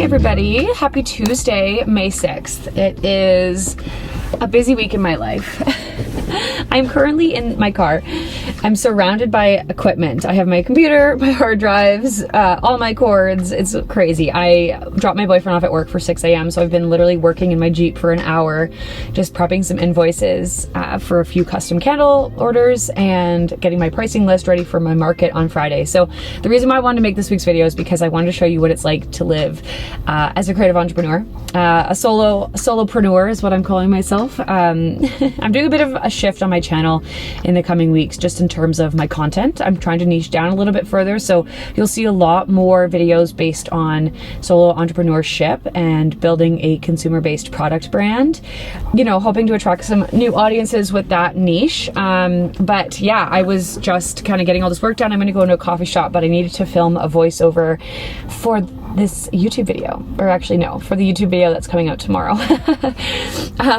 Everybody, happy Tuesday, May 6th. It is a busy week in my life. I'm currently in my car. I'm surrounded by equipment. I have my computer, my hard drives, all my cords. It's crazy. I dropped my boyfriend off at work for 6 a.m. So I've been literally working in my Jeep for an hour, just prepping some invoices for a few custom candle orders and getting my pricing list ready for my market on Friday. So the reason why I wanted to make this week's video is because I wanted to show you what it's like to live as a creative entrepreneur. A solopreneur is what I'm calling myself. I'm doing a bit of a shift on my channel in the coming weeks, just in terms of my content. I'm trying to niche down a little bit further, so you'll see a lot more videos based on solo entrepreneurship and building a consumer-based product brand, you know, hoping to attract some new audiences with that niche. But yeah, I was just kind of getting all this work done. I'm going to go into a coffee shop, but I needed to film a voiceover for this YouTube video, or actually no, for the YouTube video that's coming out tomorrow.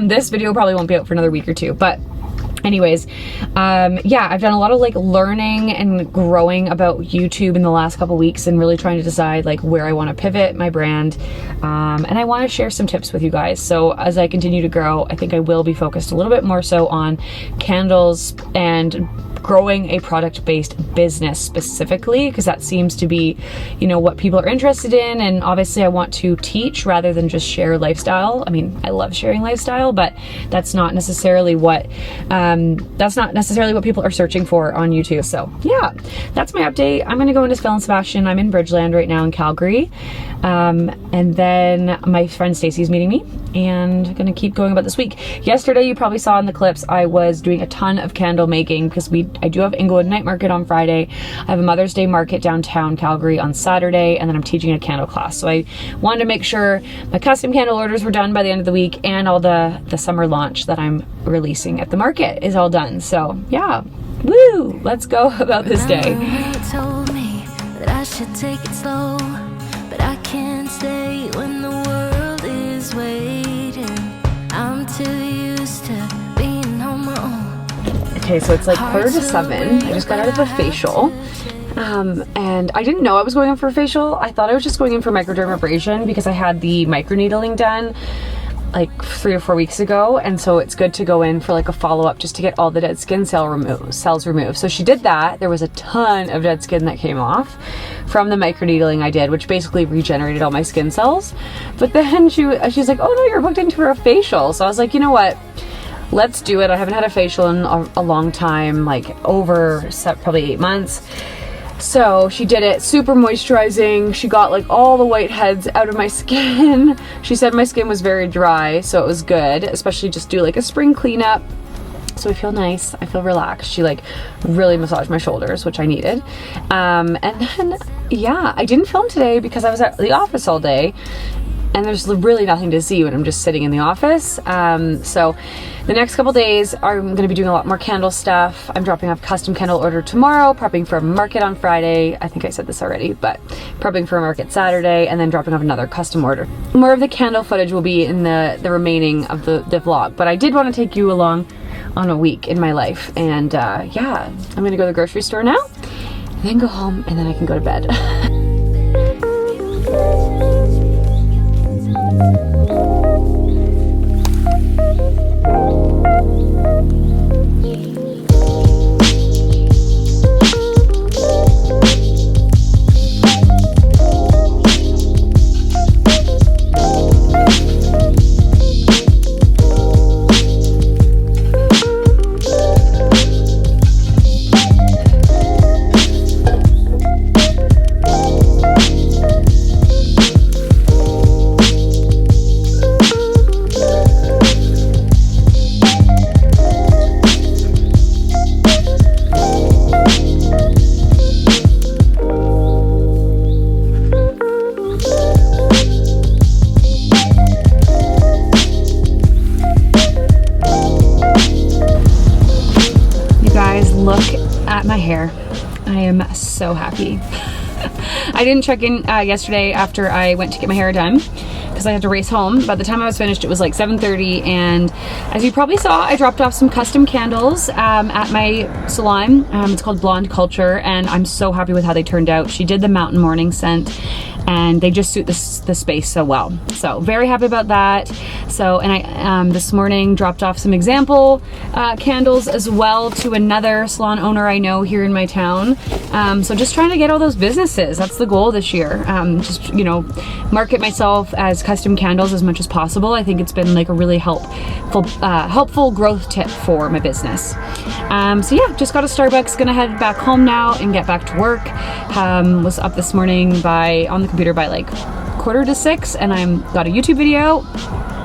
This video probably won't be out for another week or two, but anyways, yeah, I've done a lot of like learning and growing about YouTube in the last couple weeks and really trying to decide like where I want to pivot my brand. And I want to share some tips with you guys. So as I continue to grow, I think I will be focused a little bit more so on candles and growing a product-based business specifically, because that seems to be, you know, what people are interested in. And obviously I want to teach rather than just share lifestyle. I mean, I love sharing lifestyle, but that's not necessarily what people are searching for on YouTube. So yeah, that's my update. I'm gonna go into Phil and Sebastian. I'm in Bridgeland right now in Calgary. And then my friend Stacy's meeting me, and gonna keep going about this week. Yesterday, you probably saw in the clips, I was doing a ton of candle making because I do have Inglewood night market on Friday. I have a Mother's Day market downtown Calgary on Saturday, and then I'm teaching a candle class. So I wanted to make sure my custom candle orders were done by the end of the week, and all the summer launch that I'm releasing at the market is all done. So yeah, woo, let's go about this day. Told me that I should take it slow, but I can't stay when the world is waiting. I'm too used to being on my own. Okay, so it's like 6:45. I just got out of a facial. And I didn't know I was going in for a facial. I thought I was just going in for microdermabrasion because I had the microneedling done like 3 or 4 weeks ago, and so it's good to go in for like a follow-up just to get all the dead skin cells removed. So she did that. There was a ton of dead skin that came off from the microneedling I did, which basically regenerated all my skin cells. But then she's like, oh no, you're booked into for a facial. So I was like, you know what, let's do it. I haven't had a facial in a long time, like over probably 8 months. So she did it, super moisturizing. She got like all the whiteheads out of my skin. She said my skin was very dry, so it was good, especially just do like a spring cleanup. So I feel nice, I feel relaxed. She like really massaged my shoulders, which I needed. And then, yeah, I didn't film today because I was at the office all day, and there's really nothing to see when I'm just sitting in the office. So the next couple days I'm gonna be doing a lot more candle stuff. I'm dropping off custom candle order tomorrow, prepping for a market on Friday. I think I said this already, but prepping for a market Saturday, and then dropping off another custom order. More of the candle footage will be in the remaining of the vlog, but I did want to take you along on a week in my life. And yeah, I'm gonna go to the grocery store now, then go home, and then I can go to bed. I am so happy. I didn't check in yesterday after I went to get my hair done because I had to race home. By the time I was finished, it was like 7:30, and as you probably saw, I dropped off some custom candles at my salon. It's called Blonde Culture, and I'm so happy with how they turned out. She did the Mountain Morning scent, and they just suit the space so well. So very happy about that. So, and I this morning dropped off some example candles as well to another salon owner I know here in my town. So just trying to get all those businesses. That's the goal this year. Just, you know, market myself as custom candles as much as possible. I think it's been like a really helpful growth tip for my business. So yeah, just got a Starbucks, gonna head back home now and get back to work. Was up this morning on the computer by like 5:45, and I got a YouTube video.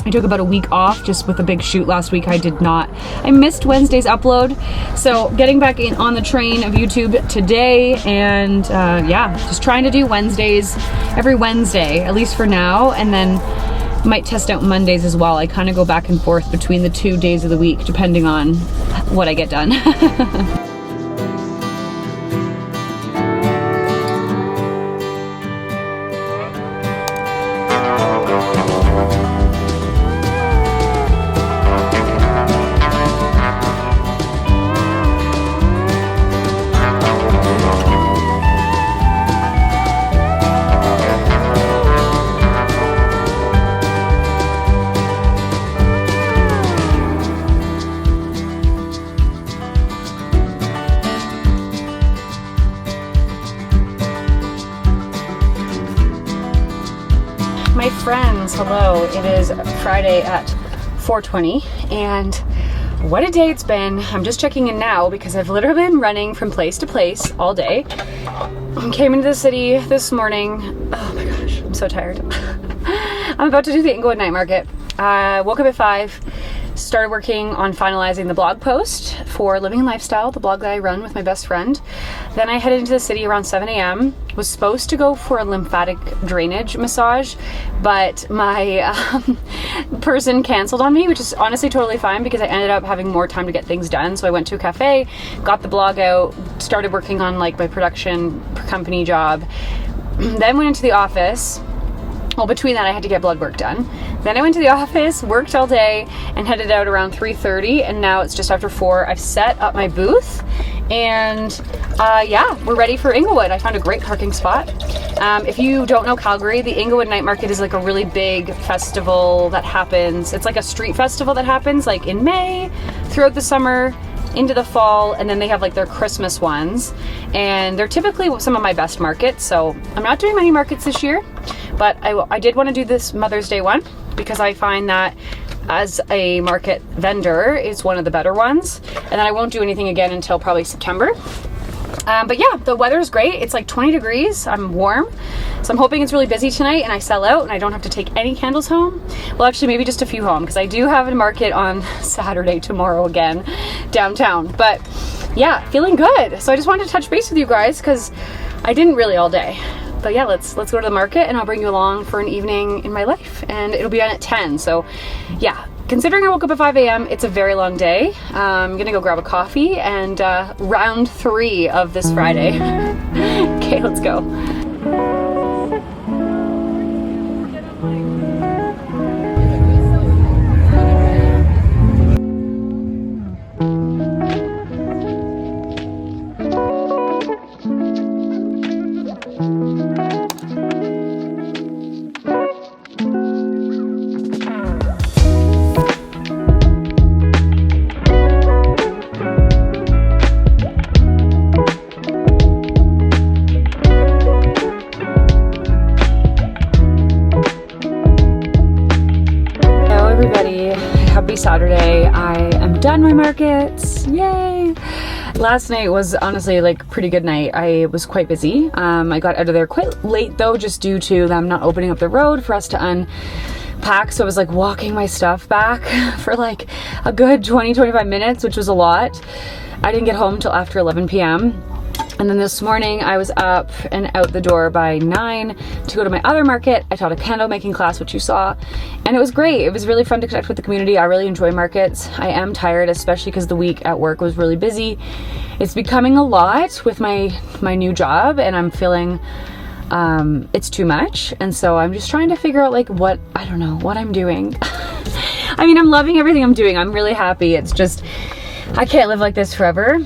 I took about a week off just with a big shoot last week. I missed Wednesday's upload. So getting back in on the train of YouTube today, and yeah, just trying to do Wednesdays every Wednesday, at least for now, and then might test out Mondays as well. I kind of go back and forth between the 2 days of the week depending on what I get done. My friends, hello. It is Friday at 4:20, and what a day it's been. I'm just checking in now because I've literally been running from place to place all day. Came into the city this morning. Oh my gosh, I'm so tired. I'm about to do the Inglewood night market. Woke up at 5, started working on finalizing the blog post for Living and Lifestyle, the blog that I run with my best friend. Then I headed into the city around 7 a.m. Was supposed to go for a lymphatic drainage massage, but my person canceled on me, which is honestly totally fine because I ended up having more time to get things done. So I went to a cafe, got the blog out, started working on like my production company job, then went into the office. Well, between that, I had to get blood work done. Then I went to the office, worked all day, and headed out around 3:30, and now it's just after 4. I've set up my booth, and yeah, we're ready for Inglewood. I found a great parking spot. If you don't know Calgary, the Inglewood Night Market is like a really big festival that happens. It's like a street festival that happens like in May, throughout the summer, into the fall, and then they have like their Christmas ones, and they're typically some of my best markets. So I'm not doing many markets this year, but I did want to do this Mother's Day one because I find that as a market vendor it's one of the better ones, and then I won't do anything again until probably September. But yeah, the weather is great. It's like 20 degrees. I'm warm. So I'm hoping it's really busy tonight and I sell out and I don't have to take any candles home. Well, actually, maybe just a few home because I do have a market on Saturday tomorrow again downtown. But yeah, feeling good. So I just wanted to touch base with you guys because I didn't really all day. But yeah, let's go to the market and I'll bring you along for an evening in my life, and it'll be on at 10. So yeah, considering I woke up at 5 a.m., it's a very long day. I'm gonna go grab a coffee and round 3 of this Friday. Okay, let's go. Saturday. I am done my markets. Yay! Last night was honestly like a pretty good night. I was quite busy. I got out of there quite late though, just due to them not opening up the road for us to unpack. So I was like walking my stuff back for like a good 20-25 minutes, which was a lot. I didn't get home till after 11 p.m. And then this morning I was up and out the door by 9 to go to my other market. I taught a candle making class, which you saw, and it was great. It was really fun to connect with the community. I really enjoy markets. I am tired, especially because the week at work was really busy. It's becoming a lot with my new job, and I'm feeling it's too much. And so I'm just trying to figure out like what I'm doing. I mean, I'm loving everything I'm doing. I'm really happy. It's just, I can't live like this forever.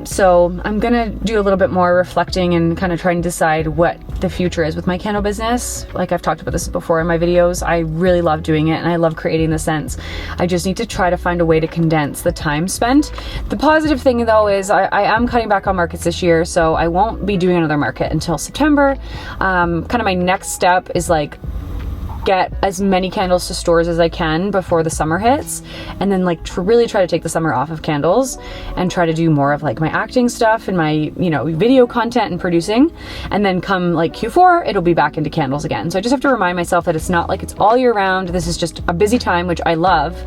So I'm gonna do a little bit more reflecting and kind of trying to decide what the future is with my candle business. Like I've talked about this before in my videos, I really love doing it and I love creating the scents. I just need to try to find a way to condense the time spent. The positive thing though is I am cutting back on markets this year, so I won't be doing another market until September. Kind of my next step is like get as many candles to stores as I can before the summer hits, and then like really try to take the summer off of candles and try to do more of like my acting stuff and my, you know, video content and producing, and then come like Q4 it'll be back into candles again. So I just have to remind myself that it's not like it's all year round. This is just a busy time, which I love,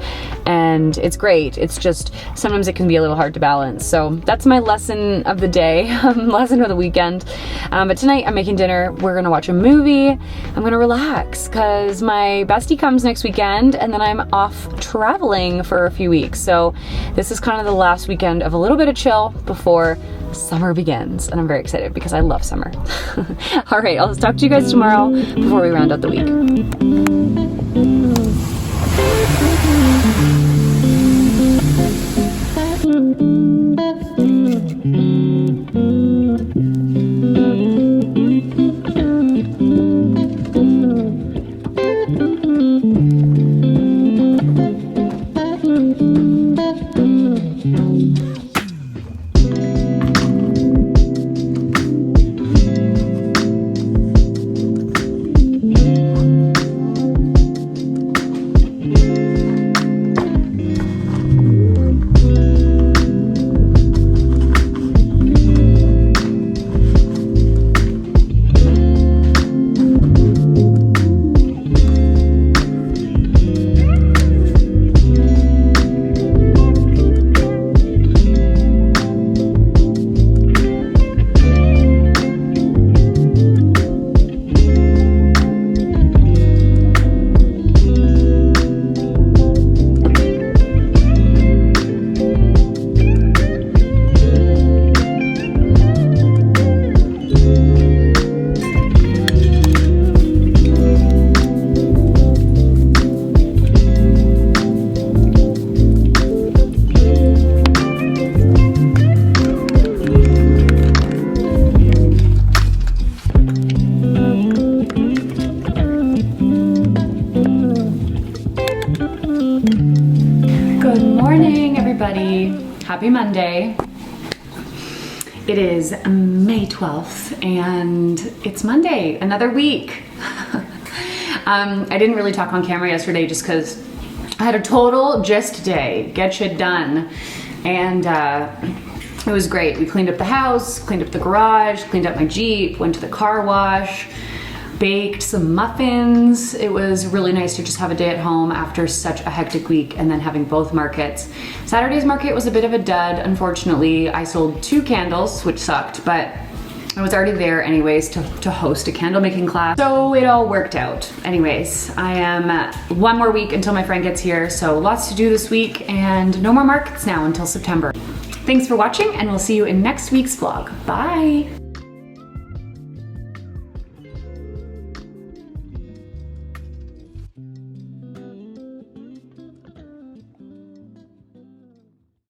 and it's great. It's just sometimes it can be a little hard to balance. So that's my lesson of the day, lesson of the weekend. But tonight I'm making dinner. We're gonna watch a movie. I'm gonna relax because my bestie comes next weekend, and then I'm off traveling for a few weeks. So this is kind of the last weekend of a little bit of chill before summer begins, and I'm very excited because I love summer. All right, I'll talk to you guys tomorrow before we round out the week. Happy Monday. It is May 12th and it's Monday, another week. I didn't really talk on camera yesterday just because I had a total gist day, get shit done. And it was great. We cleaned up the house, cleaned up the garage, cleaned up my Jeep, went to the car wash, baked some muffins. It was really nice to just have a day at home after such a hectic week, and then having both markets. Saturday's market was a bit of a dud, unfortunately. I sold 2 candles, which sucked, but I was already there anyways to host a candle making class, so it all worked out. Anyways, I am 1 more week until my friend gets here, so lots to do this week, and no more markets now until September. Thanks for watching, and we'll see you in next week's vlog. Bye!